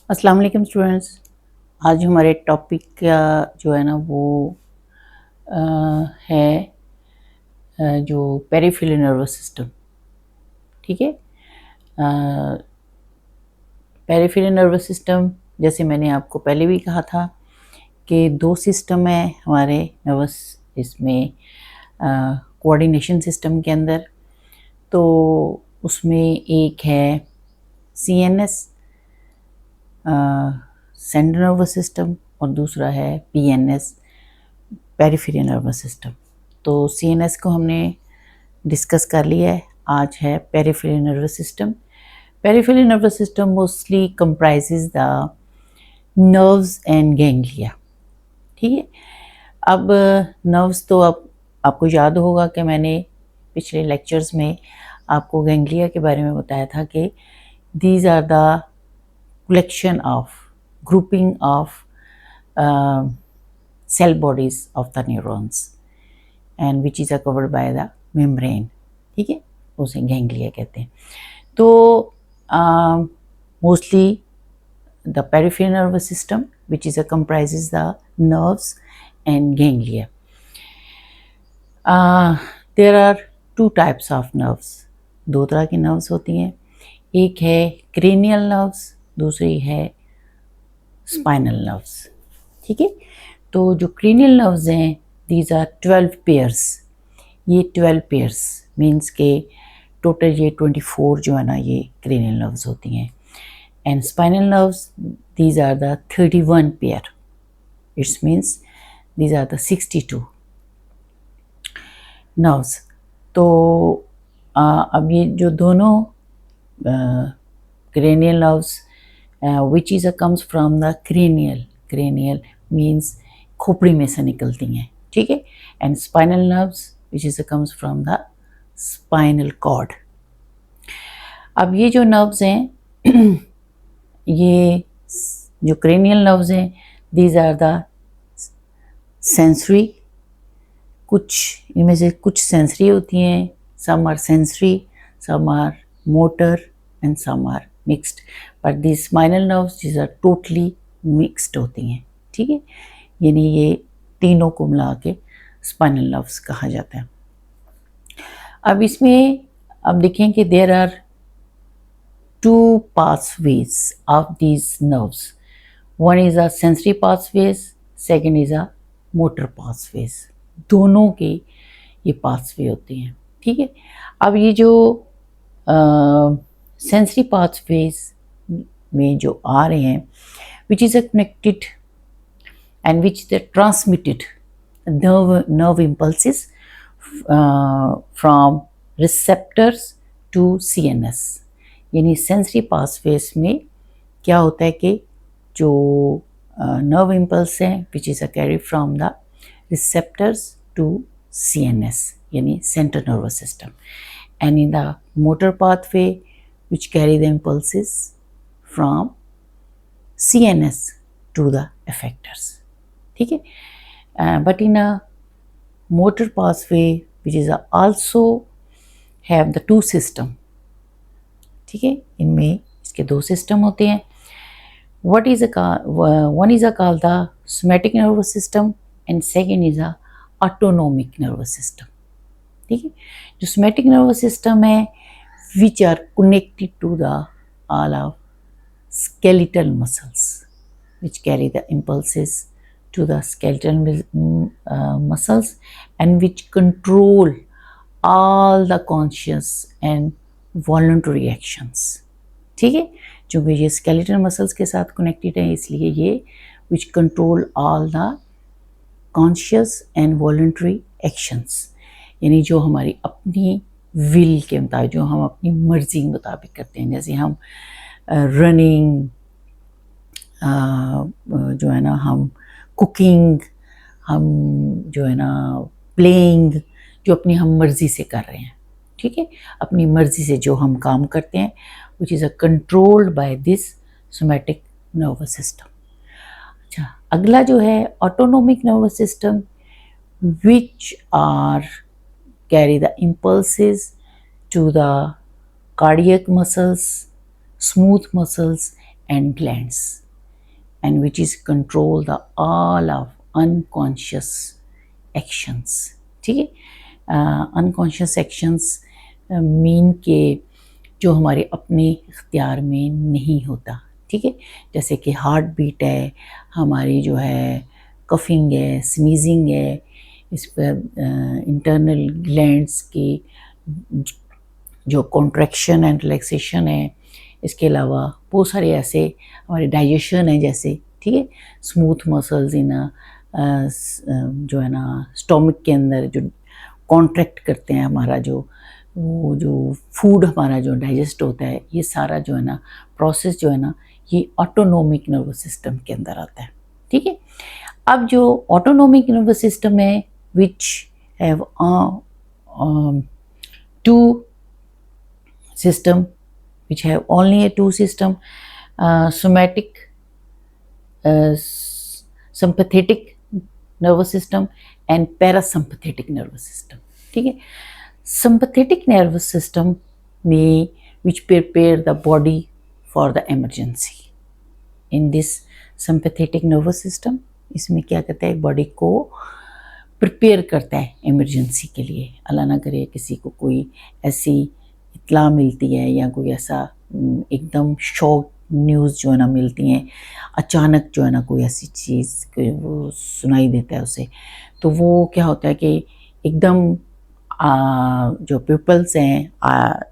अस्सलाम वालेकुम स्टूडेंट्स। आज हमारे टॉपिक का जो है ना वो अ, है जो पेरिफेरल नर्वस सिस्टम। ठीक है। पेरिफेरल नर्वस सिस्टम, जैसे मैंने आपको पहले भी कहा था कि दो सिस्टम है हमारे नर्वस इसमें कोऑर्डिनेशन सिस्टम के अंदर। तो उसमें एक है सीएनएस सेंट्रल नर्वस सिस्टम और दूसरा है पीएनएस पेरिफेरल नर्वस सिस्टम। तो सीएनएस को हमने डिस्कस कर लिया है। आज है peripheral nervous system. Peripheral nervous system mostly comprises the nerves and ganglia. ठीक है। अब नर्व्स तो अब आपको याद होगा कि मैंने पिछले लेक्चर्स में आपको गैंग्लिया के बारे में बताया था कि these are the collection of grouping of cell bodies of the neurons and which is covered by the membrane। ठीक है, उसे गैंग्लिया कहते हैं। तो mostly the peripheral nervous system which is comprises the nerves and ganglia। there are two types of nerves। दो तरह की nerves होती हैं। एक है क्रेनियल नर्व्स, दूसरी है स्पाइनल नर्व्स। ठीक है। तो जो क्रेनियल नर्व्स हैं दीज आर 12 पेयर्स। ये 12 पेयर्स मीन्स के टोटल ये 24 जो है ना ये क्रेनियल नर्व्स होती हैं। And spinal nerves these are the 31 pair. It's means these are the 62 nerves. तो अब ये जो दोनों cranial nerves which is comes from the cranial means खोपड़ी में से निकलती हैं। ठीक है। And spinal nerves which is comes from the spinal cord। अब ये जो नर्व्स हैं ये जो cranial nerves हैं these are the sensory। कुछ इनमें से कुछ सेंसरी होती हैं, some are sensory, some are motor and some are mixed, but these spinal nerves these are totally mixed होती हैं। ठीक है, यानी ये तीनों को मिला के स्पाइनल नर्व्स कहा जाता है। अब इसमें अब देखें कि there are two pathways of these nerves। one is a sensory pathways, second is a motor pathways। दोनों के ये पाथवे होते हैं। ठीक है। अब ये जो सेंसरी पाथवेज में जो आ रहे हैं which is connected and which the transmitted nerve impulses from receptors to CNS। यानी सेंसरी पाथवेज में क्या होता है कि जो नर्व इम्पल्स हैं which is carry from the receptors to CNS यानी central nervous system, and in the motor pathway which carry the impulses from CNS to the effectors। ठीक है। but in a motor pathway which is also have the two system। ठीक है, इनमें इसके दो system होते हैं। what is one is called the somatic nervous system and second is a autonomic nervous system। ठीक है, जो somatic nervous system है which are connected to the all of skeletal muscles which carry the impulses to the skeletal muscles and which control all the conscious and voluntary actions। ठीक है, जो ये skeletal muscles के साथ connected है इसलिए ये which control all the conscious and voluntary actions। यानी जो हमारी अपनी विल के मुताबिक जो हम अपनी मर्जी के मुताबिक करते हैं, जैसे हम रनिंग जो है ना, हम कुकिंग, हम जो है ना प्लेइंग, जो अपनी हम मर्जी से कर रहे हैं। ठीक है, अपनी मर्जी से जो हम काम करते हैं which is controlled by this somatic nervous system. अच्छा, अगला जो है autonomic nervous system which are carry the impulses to the cardiac muscles, smooth muscles and glands, and which is control the all of unconscious actions. ठीक है, unconscious actions mean के जो हमारे अपने इख्तियार में नहीं होता. ठीक है, जैसे कि हार्ट बीट है, हमारी जो है कफिंग है, स्नीजिंग है, इस पर इंटरनल ग्लैंड्स की जो कॉन्ट्रैक्शन एंड रिलैक्सेशन है. इसके अलावा बहुत सारे ऐसे हमारे डाइजेशन है, जैसे ठीक है स्मूथ मसल्स इन जो है ना स्टोमक के अंदर जो कॉन्ट्रैक्ट करते हैं हमारा जो वो जो फूड हमारा जो डाइजेस्ट होता है, ये सारा जो है ना प्रोसेस जो है ना ये ऑटोनोमिक नर्वस सिस्टम के अंदर आता है. ठीक है, अब जो ऑटोनोमिक नर्वस सिस्टम है which have two system which have only a two system, somatic sympathetic nervous system and parasympathetic nervous system. ठीक है, sympathetic nervous system में which prepare the body for the emergency. In this sympathetic nervous system, इसमें क्या करता है, body को prepare करता है इमरजेंसी के लिए. अल्लाह ना करे किसी को कोई ऐसी इत्ला मिलती है या कोई ऐसा एकदम शॉक न्यूज़ जो है ना मिलती हैं, अचानक जो है ना कोई ऐसी चीज़ वो सुनाई देता है उसे, तो वो क्या होता है कि एकदम जो पिपल्स हैं,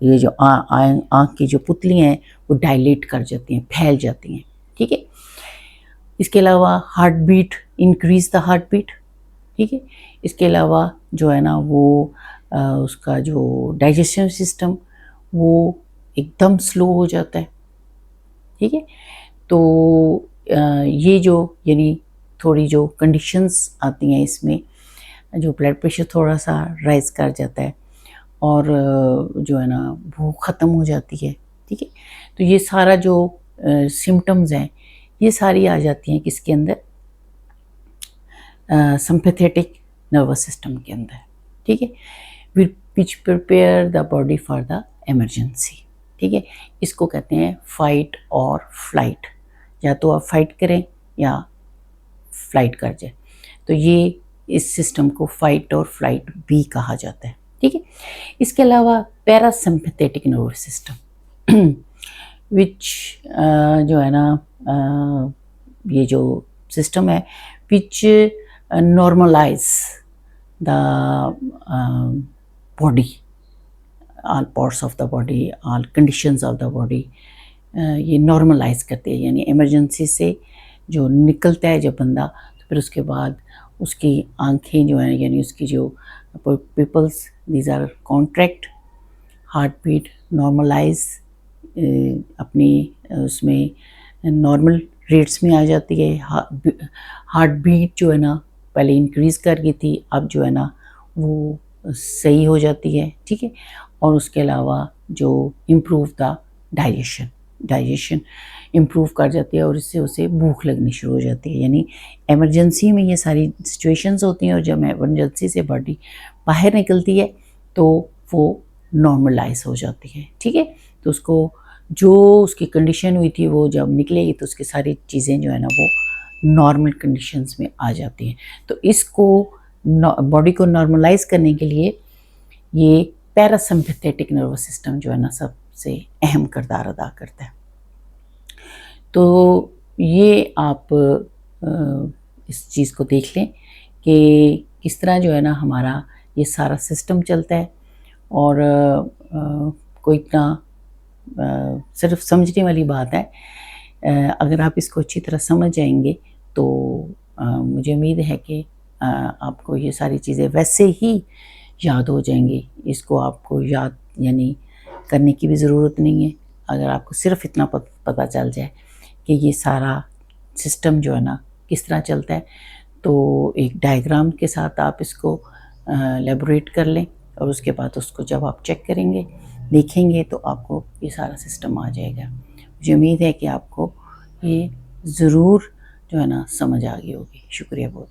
ये जो आँख की जो पुतली हैं वो डायलेट कर जाती हैं, फैल जाती हैं. ठीक है, इसके अलावा heart beat, increase the heart beat. ठीक है, इसके अलावा जो है ना वो उसका जो डाइजेशन सिस्टम वो एकदम स्लो हो जाता है. ठीक है, तो ये जो यानी थोड़ी जो कंडीशंस आती हैं इसमें, जो ब्लड प्रेशर थोड़ा सा राइज कर जाता है और जो है ना भूख ख़त्म हो जाती है. ठीक है, तो ये सारा जो सिम्टम्स हैं ये सारी आ जाती हैं किसके अंदर, सिंपैथेटिक नर्वस सिस्टम के अंदर. ठीक है, which prepare the body for the emergency. ठीक है, इसको कहते हैं फाइट और फ्लाइट, या तो आप फाइट करें या फ्लाइट कर जाए. तो ये इस सिस्टम को फाइट और फ्लाइट भी कहा जाता है. ठीक है, इसके अलावा पैरासिम्पैथेटिक नर्वस सिस्टम विच जो है ना ये जो सिस्टम है which normalise the body, all parts of the body, all conditions of the body, ये नॉर्मलाइज करते हैं. यानी इमरजेंसी से जो निकलता है जब बंदा, तो फिर उसके बाद उसकी आंखें जो हैं यानी उसकी जो pupils, these are contract, heart beat normalize अपनी उसमें नॉर्मल रेट्स में आ जाती है. हार्ट बीट जो है ना पहले इंक्रीज़ कर गई थी, अब जो है ना वो सही हो जाती है. ठीक है, और उसके अलावा जो इम्प्रूव द डाइजेशन इम्प्रूव कर जाती है और इससे उसे भूख लगनी शुरू हो जाती है. यानी इमरजेंसी में ये सारी सिचुएशंस होती हैं और जब इमरजेंसी से बॉडी बाहर निकलती है तो वो नॉर्मलाइज हो जाती है. ठीक है, तो उसको जो उसकी कंडीशन हुई थी वो जब निकलेगी तो उसकी सारी चीज़ें जो है ना वो नॉर्मल कंडीशंस में आ जाती हैं. तो इसको बॉडी को नॉर्मलाइज करने के लिए ये पैरासिम्पैथेटिक नर्वस सिस्टम जो है ना सबसे अहम किरदार अदा करता है. तो ये आप इस चीज़ को देख लें कि किस तरह जो है ना हमारा ये सारा सिस्टम चलता है. और कोई इतना सिर्फ समझने वाली बात है. अगर आप इसको अच्छी तरह समझ जाएंगे तो मुझे उम्मीद है कि आपको ये सारी चीज़ें वैसे ही याद हो जाएंगी. इसको आपको याद यानी करने की भी ज़रूरत नहीं है. अगर आपको सिर्फ इतना पता चल जाए कि ये सारा सिस्टम जो है ना किस तरह चलता है, तो एक डायग्राम के साथ आप इसको एलेबोरेट कर लें और उसके बाद उसको जब आप चेक करेंगे देखेंगे तो आपको ये सारा सिस्टम आ जाएगा. मुझे उम्मीद है कि आपको ये ज़रूर जो है ना समझ आ गई होगी. शुक्रिया बहुत.